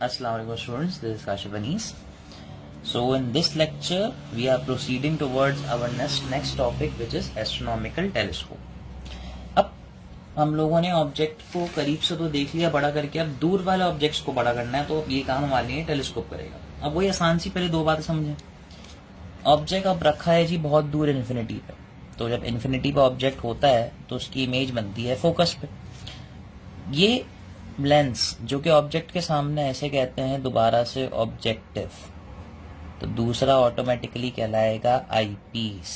Assalamualaikum students, this is Kashif Anis. So in this lecture we are proceeding towards our next topic which is astronomical telescope. अब हम लोगों ने object को करीब से तो देख लिया बड़ा करके, अब दूर वाले ऑब्जेक्ट्स को बड़ा करना है तो ये काम हमारे लिए टेलीस्कोप करेगा। अब वही आसान सी पहले दो बातें समझें। ऑब्जेक्ट अब रखा है जी बहुत दूर इन्फिनिटी पे, तो जब इन्फिनिटी पे ऑब्जेक्ट होता है तो उसकी इमेज बनती है फोकस पे। ये लेंस जो कि ऑब्जेक्ट के सामने ऐसे कहते हैं दोबारा से ऑब्जेक्टिव, तो दूसरा ऑटोमेटिकली कहलाएगा आईपीस।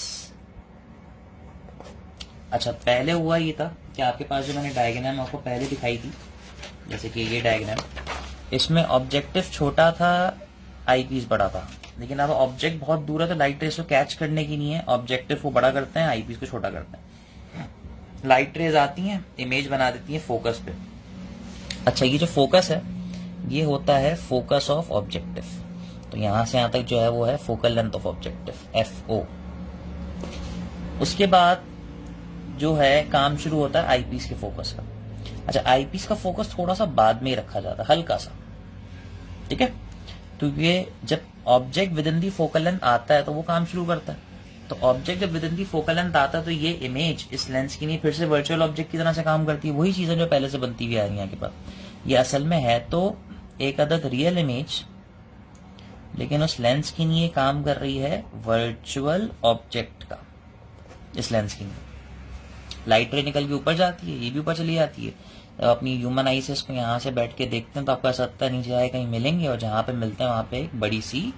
अच्छा, पहले हुआ ये था कि आपके पास जो मैंने डायग्राम आपको पहले दिखाई थी, जैसे कि ये डायग्राम, इसमें ऑब्जेक्टिव छोटा था, आईपीस बड़ा था। लेकिन अब ऑब्जेक्ट बहुत दूर है तो लाइट रेस को कैच करने की नहीं है, ऑब्जेक्टिव को बड़ा करते हैं, आईपीस को छोटा करते हैं। लाइट रेज आती हैं, इमेज बना देती हैं फोकस पे। अच्छा, ये जो फोकस है ये होता है फोकस ऑफ ऑब्जेक्टिव, तो यहां से यहां तक जो है वो है focal length of objective, FO. उसके बाद जो है काम शुरू होता है आईपीस के फोकस का। अच्छा, आईपीस का फोकस थोड़ा सा बाद में ही रखा जाता है, हल्का सा, ठीक है। तो ये जब object with in the focal length आता है तो वो काम शुरू करता है। तो ऑब्जेक्ट जब with in the focal length आता है तो ये इमेज इस लेंस की नहीं फिर से वर्चुअल ऑब्जेक्ट की तरह से काम करती है। वही चीजें जो पहले से बनती हुई आ रही है आपके पास। ये असल में है तो एक अदद रियल इमेज, लेकिन उस लेंस की नहीं, ये काम कर रही है वर्चुअल ऑब्जेक्ट का। इस लेंस की नहीं, लाइट रे निकल के ऊपर जाती है, ये भी ऊपर चली जाती है। जब अपनी ह्यूमन आई से इसको यहाँ से बैठ के देखते हैं तो आपका सत्ता नीचे आए कहीं मिलेंगे, और जहां पे मिलते हैं वहां पे एक बड़ी सी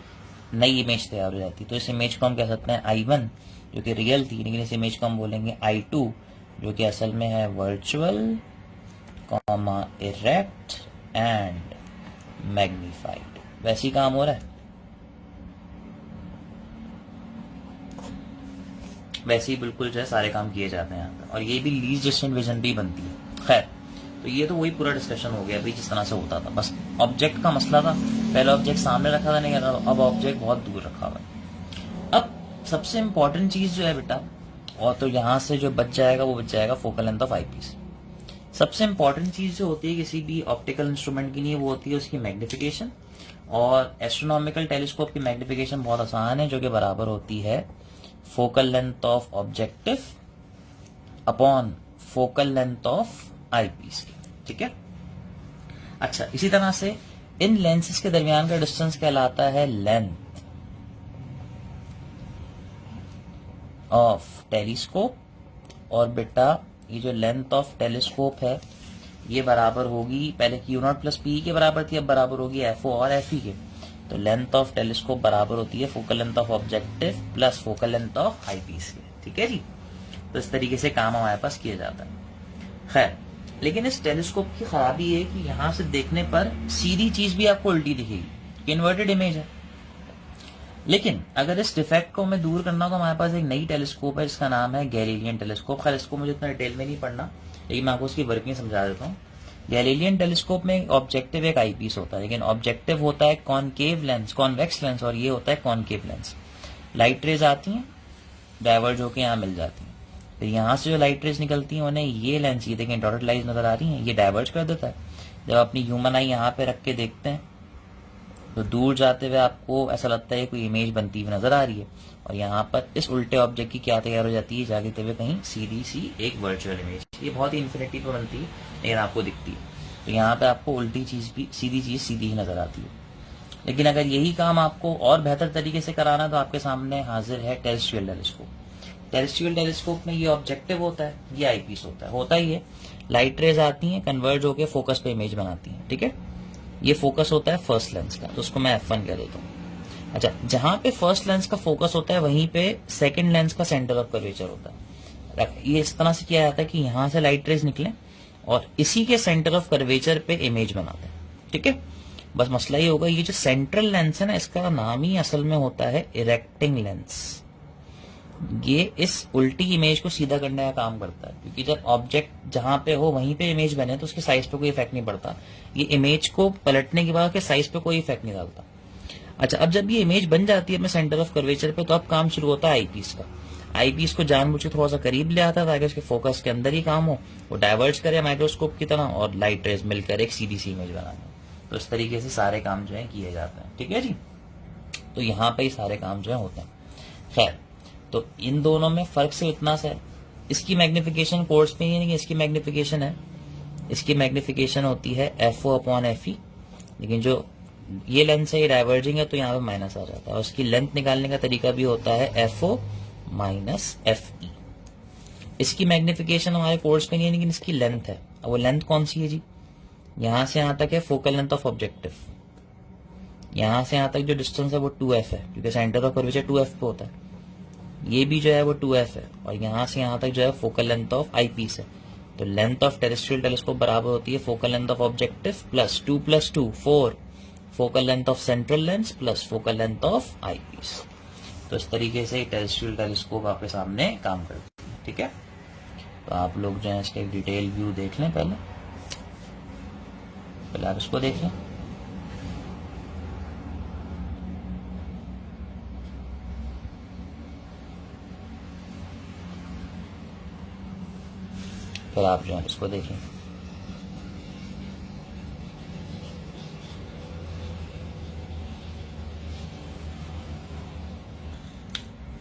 नई इमेज तैयार हो जाती है। तो इस इमेज को हम कह सकते हैं I1 जो कि रियल थी, लेकिन इस इमेज को हम बोलेंगे I2 जो कि असल में है virtual comma erect and magnified. वैसी काम हो रहा है, वैसे ही बिल्कुल जो है सारे काम किए जाते हैं यहाँ पर, और ये भी लीस्ट डिस्टेंट विजन भी बनती है। खैर, तो ये तो वही पूरा डिस्कशन हो गया भाई जिस तरह से होता था। बस ऑब्जेक्ट का मसला था, पहले ऑब्जेक्ट सामने रखा था, नहीं अब ऑब्जेक्ट बहुत दूर रखा हुआ है। अब सबसे इंपॉर्टेंट चीज जो है बेटा, और तो यहां से जो बच जाएगा वो बच जाएगा फोकल लेंथ ऑफ आईपीस। सबसे इंपॉर्टेंट चीज जो होती है किसी भी ऑप्टिकल इंस्ट्रूमेंट की नहीं, वो होती है उसकी मैग्निफिकेशन। और एस्ट्रोनॉमिकल टेलीस्कोप की मैग्निफिकेशन बहुत आसान है, जो कि बराबर होती है focal length of objective upon focal length of eyepiece की, ठीक है। अच्छा, इसी तरह से इन लेंसेज के दरमियान का डिस्टेंस कहलाता है लेंथ ऑफ टेलीस्कोप। और बेटा ये जो लेंथ ऑफ टेलीस्कोप है ये बराबर होगी, पहले Q0 प्लस पी के बराबर थी, अब बराबर होगी एफओ और एफई के। तो लेंथ ऑफ टेलीस्कोप बराबर होती है focal length of objective plus focal length of eyepiece के, ठीक है जी। तो इस तरीके से काम हमारे पास किया जाता है। खैर, लेकिन इस टेलीस्कोप की खराबी है कि यहां से देखने पर सीधी चीज भी आपको उल्टी दिखेगी, इन्वर्टेड इमेज है। लेकिन अगर इस डिफेक्ट को हमें दूर करना तो हमारे पास एक नई टेलीस्कोप है जिसका नाम है गैलीलियन टेलीस्कोप। खैर, इसको मुझे इतना डिटेल में नहीं पढ़ना, लेकिन मैं आपको उसकी वर्किंग समझा देता हूँ। गैलीलियन टेलीस्कोप में ऑब्जेक्टिव एक आईपीस होता है, लेकिन ऑब्जेक्टिव होता है कॉनकेव लेंस, कॉन्वेक्स लेंस, और ये होता है कॉनकेव लेंस। लाइट रेज आती हैं, डाइवर्ज होकर यहाँ मिल जाती हैं, फिर यहाँ से जो लाइट रेज निकलती हैं उन्हें ये लेंस, ये देखें डॉटेड लाइंस नजर आ रही हैं, ये डाइवर्ज कर देता है। जब अपनी ह्यूमन आई यहाँ पे रख के देखते हैं तो दूर जाते हुए आपको ऐसा लगता है कोई इमेज बनती हुई नजर आ रही है, और यहाँ पर इस उल्टे ऑब्जेक्ट की क्या तैयार हो जाती है, जाते हुए कहीं सीधी सी एक वर्चुअल इमेज। ये बहुत ही इन्फिनिटी पर बनती है लेकिन आपको दिखती है। तो यहाँ पे आपको उल्टी चीज भी सीधी चीज सीधी ही नजर आती है। लेकिन अगर यही काम आपको और बेहतर तरीके से कराना तो आपके सामने हाजिर है टेरेस्ट्रियल टेलीस्कोप। टेरेस्ट्रियल टेलीस्कोप में ये ऑब्जेक्टिव होता है, ये आईपीस होता ही है। लाइट रेज आती हैं, कन्वर्ज होकर फोकस पे इमेज बनाती हैं, ठीक है। ये फोकस होता है फर्स्ट लेंस का, तो उसको मैं F1 कह देता हूँ। अच्छा, जहां पे फर्स्ट लेंस का फोकस होता है वहीं पे सेकंड लेंस का सेंटर ऑफ कर्वेचर होता है। ये इस तरह से किया जाता है कि यहां से लाइट रेज निकले और इसी के सेंटर ऑफ कर्वेचर पे इमेज बनाते हैं, ठीक है। बस मसला ये होगा, ये जो सेंट्रल लेंस है ना, इसका नाम ही असल में होता है इरेक्टिंग लेंस। ये इस उल्टी इमेज को सीधा करने का काम करता है, क्योंकि जब ऑब्जेक्ट जहां पे हो वहीं पे इमेज बने तो उसके साइज पे कोई इफेक्ट नहीं पड़ता। ये इमेज को पलटने के बाद के साइज पे कोई इफेक्ट नहीं डालता। अच्छा, अब जब ये इमेज बन जाती है अपने सेंटर ऑफ कर्वेचर पे, तो अब काम शुरू होता है आईपीस का। आईपीस को जानबूझ के थोड़ा सा करीब ले आता है ताकि उसके फोकस के अंदर ही काम हो, वो डाइवर्ज करे माइक्रोस्कोप की तरह और लाइट रेज मिलकर एक सीधी सी इमेज बना दे। तो इस तरीके से सारे काम जो है किए जाते हैं, ठीक है जी। तो यहाँ पे ही सारे काम जो है होते हैं। खैर, तो इन दोनों में फर्क से इतना सा है, इसकी मैग्निफिकेशन कोर्स पे ही नहीं, इसकी मैग्निफिकेशन है, इसकी मैग्निफिकेशन होती है FO अपॉन FE, लेकिन जो ये लेंथ है ये डाइवर्जिंग है तो यहाँ पे माइनस आ जाता है, और इसकी लेंथ निकालने का तरीका भी होता है FO माइनस FE। इसकी मैग्निफिकेशन हमारे कोर्स पे नहीं है, लेकिन इसकी लेंथ है। अब वो लेंथ कौन सी है जी, यहां से यहां तक है फोकल लेंथ ऑफ ऑब्जेक्टिव, यहां से यहां तक जो डिस्टेंस है वो 2f है, क्योंकि सेंटर ऑफ कर्वेचर 2f पे होता है। ये भी जो है वो 2f है, और यहां से यहां तक जो है focal length of I piece है। तो लेंथ ऑफ टेरेस्ट्रियल टेलीस्कोप बराबर होती है focal length of objective plus 2 + 2 4 focal length of central lens plus focal length of I piece. तो इस तरीके से टेरेस्ट्रियल टेलीस्कोप आपके सामने काम करते हैं, ठीक है। तो आप लोग जो है इसका एक डिटेल व्यू देख लें, पहले आप इसको देख लें। फिर आप जो है इसको देखें।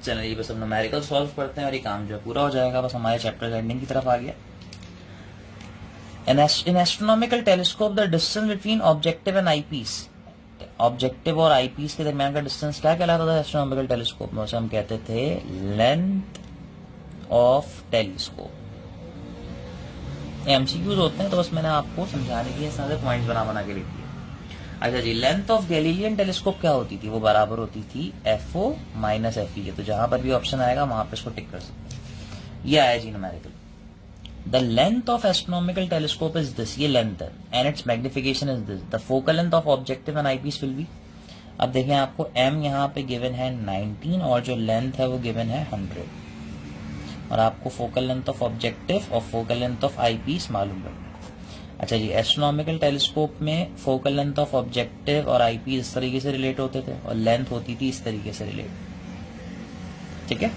चलिए ये बस हम न्यूमेरिकल सॉल्व करते हैं और ये काम जो है पूरा हो जाएगा, बस हमारे चैप्टर एंडिंग की तरफ आ गया। In astronomical telescope, the distance between objective and eyepiece, objective और आईपीस के दरमियान का डिस्टेंस क्या कहलाता था एस्ट्रोनॉमिकल टेलीस्कोप में, उसे हम कहते थे लेंथ ऑफ टेलीस्कोप। एमसीक्यूज होते हैं तो बस मैंने आपको समझाने के लिए सारे पॉइंट्स बना के लिख दिए। अच्छा जी, लेंथ ऑफ गैलीलियन टेलीस्कोप क्या होती थी, वो बराबर होती थी FO माइनस FE के। तो जहां पर भी ऑप्शन आएगा वहां पे इसको टिक कर सकते हैं। ये आया जी numerical. The length of astronomical telescope is this, ये लेंथ है, and its magnification is this. The focal length of objective and eyepiece will be, अब देखें आपको M यहाँ पे गिवन है 19 और जो लेंथ है वो गिवन है 100, और आपको फोकल लेंथ ऑफ ऑब्जेक्टिव और फोकल लेंथ ऑफ आईपीस मालूम करना। अच्छा जी, एस्ट्रोनॉमिकल टेलीस्कोप में फोकल लेंथ ऑफ ऑब्जेक्टिव और आईपीस इस तरीके से रिलेट होते थे और लेंथ होती थी इस तरीके से रिलेट, ठीक है।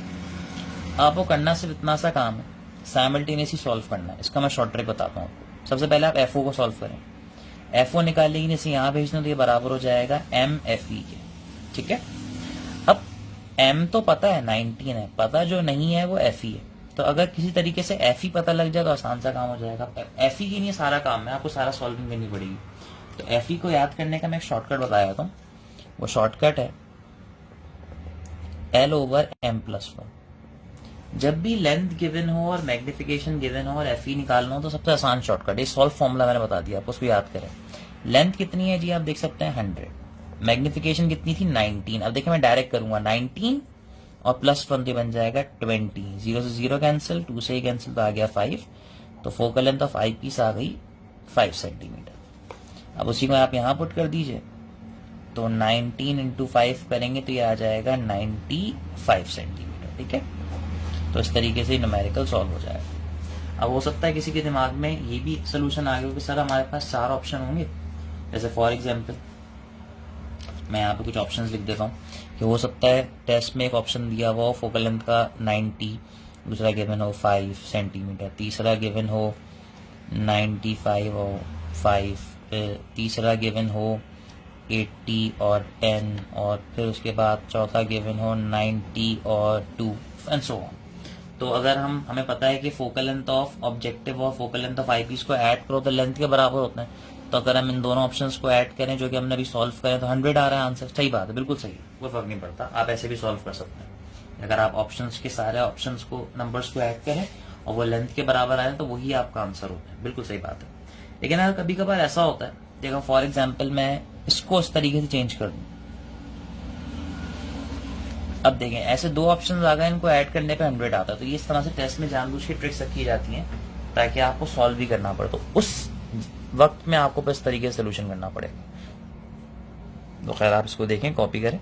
आपको करना सिर्फ इतना सा काम है, साइमल्टेनियसली सॉल्व करना है। इसका मैं शॉर्ट ट्रिक बताता हूँ आपको। सबसे पहले आप FO को सॉल्व करें, FO निकालेंगे जैसे यहाँ भेजना तो ये बराबर हो जाएगा MFE के, ठीक है। अब M तो पता है 19 है, पता जो नहीं है वो FE है। तो अगर किसी तरीके से FE पता लग जाए तो आसान सा काम हो जाएगा। FE के लिए सारा काम है, आपको सारा सॉल्विंग करनी पड़ेगी। तो FE को याद करने का मैं एक शॉर्टकट बताया था, वो शॉर्टकट है L/M+1। जब भी लेंथ गिवन हो और मैग्निफिकेशन गिवन हो और FE निकालना हो तो सबसे आसान शॉर्टकट, ये सॉल्व फॉर्मूला मैंने बता दिया आपको, उसको याद करें। लेंथ कितनी है जी, आप देख सकते हैं 100, मैग्निफिकेशन कितनी थी 19। अब देखिए मैं डायरेक्ट करूंगा 19 और +1 तो बन जाएगा 20, 0 से 0 कैंसिल, 2 से ही कैंसिल तो आ गया 5। तो focal length of I piece आ गई 5 सेंटीमीटर। अब उसी को आप यहां पुट कर दीजिए, तो 19 × 5 करेंगे तो ये आ जाएगा 95 सेंटीमीटर, ठीक है। तो इस तरीके से न्यूमेरिकल सॉल्व हो जाएगा। अब हो सकता है किसी के दिमाग में ये भी सोल्यूशन आ गया कि सर हमारे पास 4 ऑप्शन होंगे, जैसे फॉर एग्जाम्पल मैं यहाँ पे कुछ ऑप्शंस लिख देता हूँ कि हो सकता है टेस्ट में एक ऑप्शन दिया हुआ हो फोकल लेंथ का 90, दूसरा गिवन हो 5 सेंटीमीटर, तीसरा गिवन हो 95 और 5, तीसरा गिवन हो 80 और 10, और फिर उसके बाद चौथा गिवन हो 90 और 2 एंड सो ऑन। तो अगर हमें पता है कि फोकल लेंथ ऑफ ऑब्जेक्टिव और फोकल लेंथ ऑफ आईपीस को ऐड करो तो लेंथ के बराबर होते हैं। तो अगर हम इन दोनों ऑप्शंस को ऐड करें जो कि हमने अभी सॉल्व करें तो 100 आ रहा है आंसर। सही बात है, बिल्कुल सही, कोई फर्क नहीं पड़ता, आप ऐसे भी सॉल्व कर सकते हैं। अगर आप ऑप्शंस के सारे ऑप्शंस को नंबर्स को ऐड करें और वो लेंथ के बराबर आए तो वही आपका आंसर होता है, बिल्कुल सही बात है। लेकिन अगर कभी कभार ऐसा होता है, देखो फॉर एग्जाम्पल मैं इसको इस तरीके से चेंज कर दूं, अब देखें ऐसे 2 ऑप्शंस आ गए, इनको ऐड करने पे 100 आता है। तो ये इस तरह से टेस्ट में जानबूझ के ट्रिक्स रखी जाती हैं ताकि आपको सॉल्व भी करना पड़े, तो उस वक्त में आपको इस तरीके से सोल्यूशन करना पड़ेगा। तो खैर आप इसको देखें, कॉपी करें,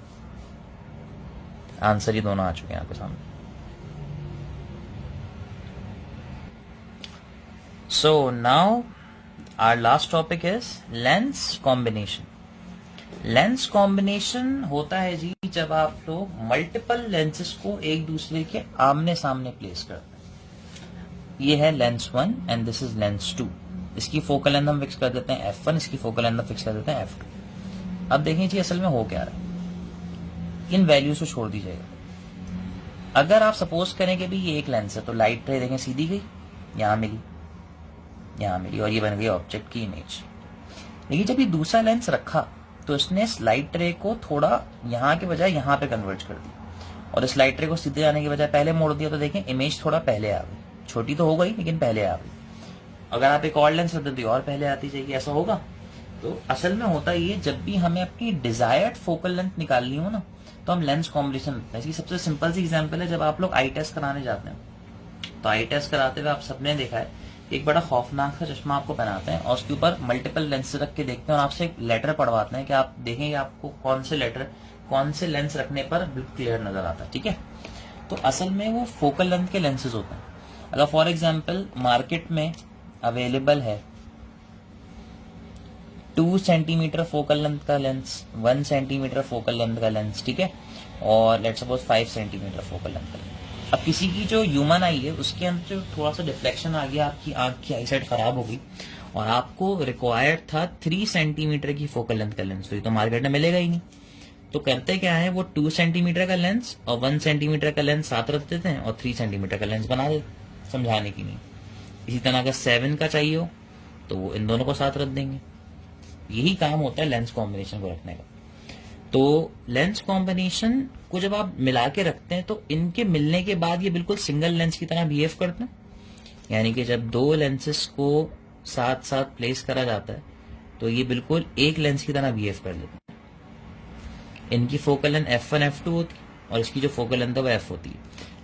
आंसर ही दोनों आ चुके हैं आपके सामने। So now our last topic is lens combination. Lens combination होता है जी जब आप लोग मल्टीपल लेंसेस को एक दूसरे के आमने सामने प्लेस करते हैं। ये है lens 1 and this is lens 2। इसकी फोकल लेंथ हम फिक्स कर देते हैं f1, इसकी फोकल लेंथ हम फिक्स कर देते हैं f2। अब देखें जी असल में हो क्या रहा है, इन वैल्यूज को छोड़ दीजिएगा। अगर आप सपोज करें कि भी ये एक लेंस है तो लाइट रे देखें सीधी गई, यहां मिली और ये बन गई ऑब्जेक्ट की इमेज। लेकिन जब ये दूसरा लेंस रखा तो इसने लाइट रे को थोड़ा यहाँ के बजाय यहाँ पे कन्वर्ट कर दिया और इस लाइट रे को सीधे जाने के बजाय पहले मोड़ दिया, तो देखें इमेज थोड़ा पहले आ गई, छोटी तो हो गई लेकिन पहले आ गई। अगर आप एक और लेंस रख देते और पहले आती जाएगी, ऐसा होगा। तो असल में होता ये, जब भी हमें अपनी डिजायर्ड फोकल लेंथ निकालनी हो ना तो हम लेंस कॉम्बिनेशन रखते हैं। इसकी सबसे सिंपल सी एग्जांपल है, जब आप लोग आई टेस्ट कराने जाते हैं तो आई टेस्ट कराते हुए आप सबने देखा है एक बड़ा खौफनाक सा चश्मा आपको पहनाते हैं और उसके ऊपर मल्टीपल लेंस रख के देखते हैं और आपसे एक लेटर पढ़वाते हैं कि आप देखेंगे आपको कौन से लेंस रखने पर बिल्कुल क्लियर नजर आता है, ठीक है। तो असल में वो फोकल लेंथ के लेंसेज होते हैं। अगर फॉर एग्जाम्पल मार्केट में अवेलेबल है 2 सेंटीमीटर फोकल लेंथ का लेंस, 1 सेंटीमीटर फोकल लेंथ का लेंस, ठीक है, और let's suppose 5 centimetre focal length का लेंस। अब किसी की जो ह्यूमन आई है उसके अंदर जो थोड़ा सा डिफ्लेक्शन आ गया, आपकी आंख की आई साइड खराब हो गई और आपको रिक्वायर्ड था 3 सेंटीमीटर की फोकल लेंथ का लेंस, तो ये तो मार्केट में मिलेगा ही नहीं। तो करते क्या है, वो 2 सेंटीमीटर का लेंस और 1 सेंटीमीटर का लेंस साथ रख देते हैं और 3 सेंटीमीटर का लेंस बना देते, समझाने की नहीं। इसी तरह अगर 7 का चाहिए हो तो वो इन दोनों को साथ रख देंगे। यही काम होता है लेंस कॉम्बिनेशन को रखने का। तो लेंस कॉम्बिनेशन को जब आप मिला के रखते हैं तो इनके मिलने के बाद ये बिल्कुल सिंगल लेंस की तरह बिहेव करते हैं, यानी कि जब 2 लेंसेस को साथ साथ प्लेस करा जाता है तो ये बिल्कुल एक लेंस की तरह बिहेव कर देते हैं। इनकी फोकल लेंथ f1 f2 होती है और इसकी जो फोकल लेंथ है वो f होती है,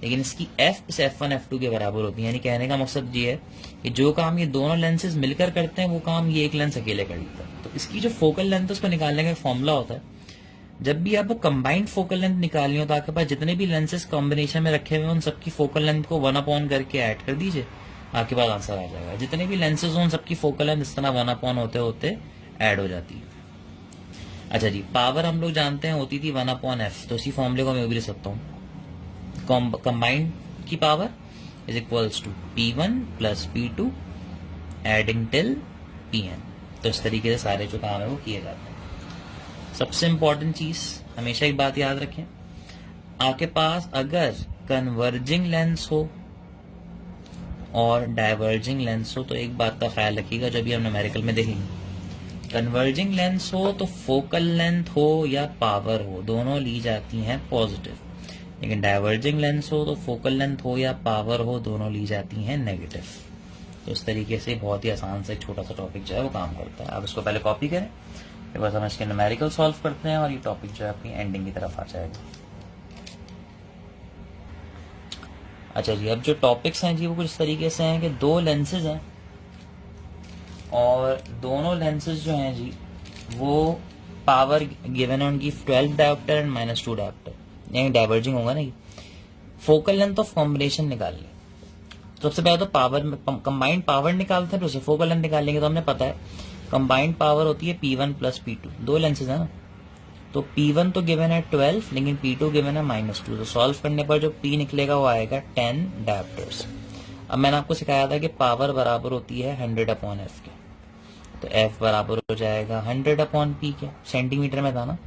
लेकिन इसकी f इस f1 f2 के बराबर होती है। यानी कहने का मकसद ये है कि जो काम ये दोनों लेंसेज मिलकर करते हैं वो काम ये एक लेंस अकेले कर लेता है। तो इसकी जो फोकल लेंथ है उसको निकालने का एक फॉर्मूला होता है। जब भी आपको कंबाइंड फोकल लेंथ निकालनी हो तो आपके पास जितने भी लेंसेज कॉम्बिनेशन में रखे हुए हैं उन सबकी फोकल लेंथ को 1/, करके ऐड कर दीजिए, आपके पास आंसर आ जाएगा। जितने भी लेंसेज हो उन सबकी फोकल लेंथ इस तरह 1/, होते होते ऐड हो जाती है। अच्छा जी, पावर हम लोग जानते हैं होती थी 1/f, तो इसी फॉर्मूले को मैं भी लिख सकता हूँ। कंबाइंड की power is equals to P1 plus P2 adding till Pn। तो इस तरीके से सारे जो काम है वो किए जाते हैं। सबसे इंपॉर्टेंट चीज हमेशा एक बात याद रखें, आपके पास अगर कन्वर्जिंग लेंस हो और डाइवर्जिंग लेंस हो तो एक बात का ख्याल रखिएगा, जब भी हम न्यूमेरिकल में देखेंगे, कन्वर्जिंग लेंस हो तो फोकल लेंथ हो या पावर हो दोनों ली जाती हैं पॉजिटिव, लेकिन डाइवर्जिंग लेंस हो तो फोकल लेंथ हो या पावर हो दोनों ली जाती हैं नेगेटिव। तो इस तरीके से बहुत ही आसान से एक छोटा सा टॉपिक जो है वो काम करता है। आप इसको पहले कॉपी करें, फिर बस हम इसके न्यूमेरिकल सॉल्व करते हैं और ये टॉपिक जो है अपनी एंडिंग की तरफ आ जाएगा। अच्छा जी, अब जो टॉपिक्स हैं जी वो कुछ इस तरीके से हैं कि 2 लेंसेज हैं और दोनों लेंसेज जो हैं जी वो पावर गिवन है उनकी 12 डायोप्टर एंड -2 डायोप्टर, यानी डाइवर्जिंग होगा ना। फोकल लेंथ ऑफ कॉम्बिनेशन निकाल ली। सबसे पहले तो पावर कंबाइंड पावर निकालते हैं, तो उसे फोकल लेंथ निकालेंगे। तो हमने पता है कंबाइंड पावर होती है P1 प्लस P2, 2 लेंसेज है ना, तो P1 तो गिवन है 12, लेकिन P2 गिवन है -2। तो सॉल्व करने पर जो P निकलेगा वो आएगा 10 डायोप्टर्स। अब मैंने आपको सिखाया था कि पावर बराबर होती है 100/f के, तो F बराबर हो जाएगा 100/P के, सेंटीमीटर में था ना,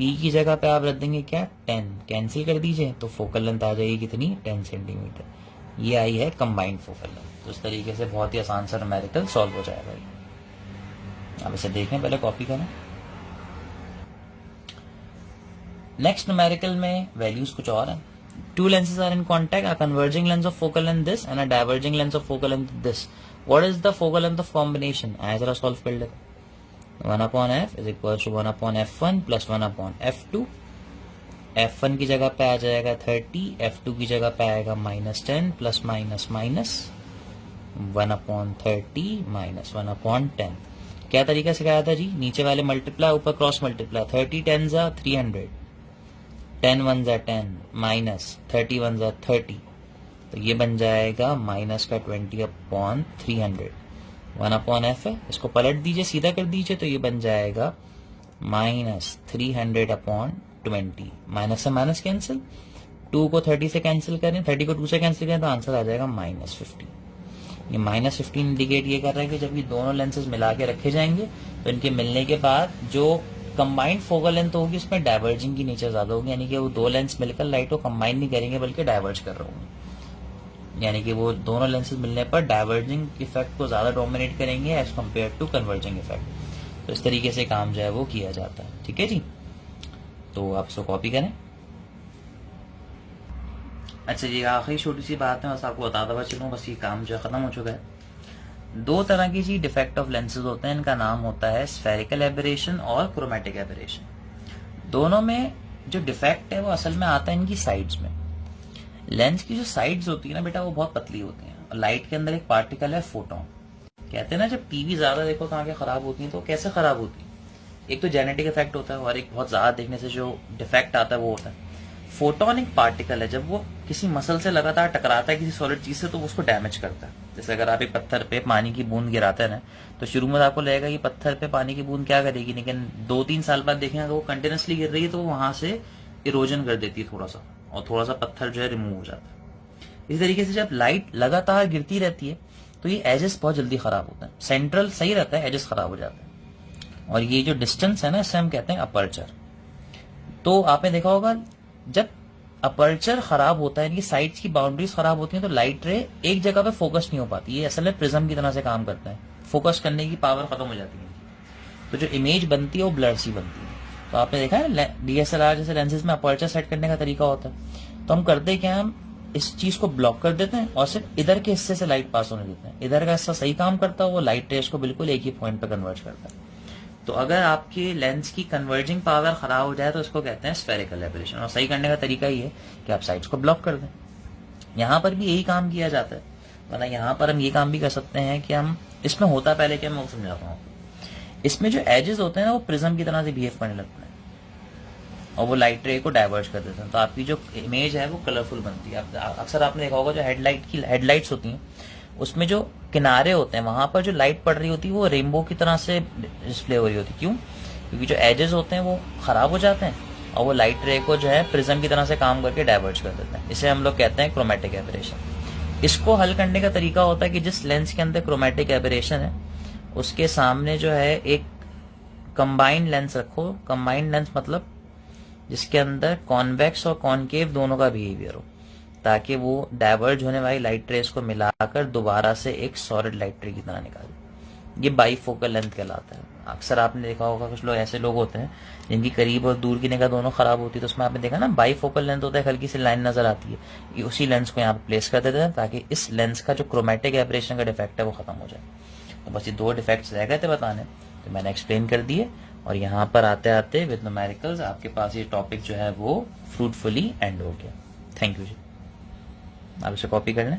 P की जगह पे आप रख देंगे क्या 10, कैंसिल कर दीजिए तो फोकल लेंथ आ जाएगी कितनी 10 सेंटीमीटर। ये आई है कंबाइंड फोकल लेंथ। तो इस तरीके से बहुत ही आसान सा न्यूमेरिकल सॉल्व हो जाएगा। आप इसे देखें, पहले कॉपी करें। नेक्स्ट न्यूमेरिकल में वैल्यूज कुछ और हैं। 2 lenses are in contact, a converging lens of focal length this and a diverging lens of focal length this. What is the focal length of combination? आया जरा सॉल्व कर लेते। 1/f is equal to 1/f1 plus 1/f2। f1 की जगह पे आ जाएगा 30, f2 की जगह पे आएगा -10 प्लस माइनस माइनस 1/30 माइनस 1/10। क्या तरीका सिखाया था जी, नीचे वाले मल्टीप्लाई ऊपर क्रॉस मल्टीप्लाई, 30 10 जा 300, 10 1 जा 10 माइनस 30 1 जा 30, तो ये बन जाएगा माइनस का 20/300। 1/f है, इसको पलट दीजिए सीधा कर दीजिए तो ये बन जाएगा -300/20। माइनस से माइनस कैंसिल, 2 को 30 से कैंसिल करें, 30 को 2 से कैंसिल करें तो आंसर आ जाएगा -50। ये -15 इंडिकेट ये कर रहा है कि जब ये दोनों लेंसेज मिला के रखे जाएंगे तो इनके मिलने के बाद जो कंबाइंड फोकल लेंथ होगी उसमें डाइवर्जिंग की नेचर ज्यादा होगी, यानी कि वो दो लेंस मिलकर लाइट को कंबाइन नहीं करेंगे बल्कि डाइवर्ज कर रहे होंगे, यानी कि वो दोनों लेंसेज मिलने पर डाइवर्जिंग इफेक्ट को ज्यादा डोमिनेट करेंगे as compare to converging effect. तो इस तरीके से काम जो है वो किया जाता है। ठीक है जी, तो आप इसको कॉपी करें। अच्छा जी, आखिरी छोटी सी बात है, बस आपको बताता हुआ चलूँ, बस ये काम जो है खत्म हो चुका है। दो तरह की जी डिफेक्ट ऑफ लेंसेज होते हैं, इनका नाम होता है स्फेरिकल एबरेशन और क्रोमेटिक एबरेशन। दोनों में जो डिफेक्ट है वो असल में आता है इनकी साइड्स में। लेंस की जो साइड्स होती है ना बेटा, वो बहुत पतली होती हैं और लाइट के अंदर एक पार्टिकल है फोटोन। कहते हैं ना जब टीवी ज्यादा देखो तो आंखें खराब होती हैं, तो कैसे खराब होती है? एक तो जेनेटिक इफेक्ट होता है और एक बहुत ज्यादा देखने से जो डिफेक्ट आता है वो होता है। फोटोन एक पार्टिकल है, जब वो किसी मसल से लगातार टकराता है किसी सॉलिड चीज से तो वो उसको डैमेज करता है। जैसे अगर आप एक पत्थर पे पानी की बूंद गिराते हैं ना, तो शुरू में आपको लगेगा कि पत्थर पे पानी की बूंद क्या करेगी, लेकिन 2-3 साल बाद देखेंगे अगर वो कंटिन्यूसली गिर रही है तो वहां से इरोजन कर देती है थोड़ा सा, और थोड़ा सा पत्थर जो है रिमूव हो जाता है। इस तरीके से जब लाइट लगातार गिरती रहती है तो ये एजेस बहुत जल्दी खराब होता है। सेंट्रल सही रहता है, एजेस खराब हो जाते हैं। और ये जो डिस्टेंस है ना, इसे हम कहते हैं अपर्चर। तो आपने देखा होगा जब अपर्चर खराब होता है, इनकी साइड्स की बाउंड्रीज खराब होती हैं, तो लाइट रे एक जगह पे फोकस नहीं हो पाती। ये असल में प्रिज्म की तरह से काम करता है, फोकस करने की पावर खत्म हो जाती है, तो जो इमेज बनती है वो ब्लर सी बनती है। तो आपने देखा है डीएसएलआर जैसे लेंसेज में अपर्चर सेट करने का तरीका होता है। तो हम करते क्या, हम इस चीज को ब्लॉक कर देते हैं और सिर्फ इधर के हिस्से से लाइट पास होने देते हैं। इधर का हिस्सा सही काम करता है, वो लाइट रेस को बिल्कुल एक ही पॉइंट पर कन्वर्ट करता है। तो अगर आपके लेंस की कन्वर्जिंग पावर खराब हो जाए तो इसको कहते हैं स्फेरिकल एबरेशन। और सही करने का तरीका ये है कि आप साइड्स को ब्लॉक कर दें। यहाँ पर भी यही काम किया जाता है, वरना यहाँ पर हम ये काम भी कर सकते हैं कि हम इसमें होता पहले क्या, मैं समझाता हूँ। इसमें जो एजेस होते हैं ना वो प्रिज्म की तरह से बिहेव करने लगते हैं और वो लाइट रे को डाइवर्ज कर देते हैं, तो आपकी जो इमेज है वो कलरफुल बनती है। अक्सर आपने देखा होगा जो हेडलाइट्स होती हैं उसमें जो किनारे होते हैं वहां पर जो लाइट पड़ रही होती है वो रेनबो की तरह से डिस्प्ले हो रही होती है। क्यों? क्योंकि जो एजेस होते हैं वो खराब हो जाते हैं और वो लाइट रे को जो है प्रिज्म की तरह से काम करके डाइवर्ज कर देते हैं। इसे हम लोग कहते हैं क्रोमेटिक एबरेशन। इसको हल करने का तरीका होता है कि जिस लेंस के अंदर क्रोमेटिक एबरेशन है उसके सामने जो है एक कंबाइंड लेंस रखो। कंबाइंड लेंस मतलब जिसके अंदर कॉन्वेक्स और कॉनकेव दोनों का बिहेवियर हो, ताकि वो डाइवर्ज होने वाली लाइट रेस को मिलाकर दोबारा से एक सॉलिड लाइट रे की तरह निकाले। ये बाईफोकल लेंथ कहलाता है। अक्सर आपने देखा होगा कुछ लोग ऐसे लोग होते हैं जिनकी करीब और दूर की निगाह दोनों खराब होती है, तो उसमें आपने देखा ना बाईफोकल लेंथ होता है, हल्की सी लाइन नजर आती है। ये उसी लेंस को यहाँ पे प्लेस कर देते हैं ताकि इस लेंस का जो क्रोमेटिक एबरेशन का डिफेक्ट है वो खत्म हो जाए। तो बस ये दो डिफेक्ट्स रह गए थे बताने, तो मैंने एक्सप्लेन कर दिए। और यहाँ पर आते आते विद न्यूमेरिकल्स आपके पास ये टॉपिक जो है वो फ्रूटफुली एंड हो गया। थैंक यू जी, आप इसे कॉपी कर लें।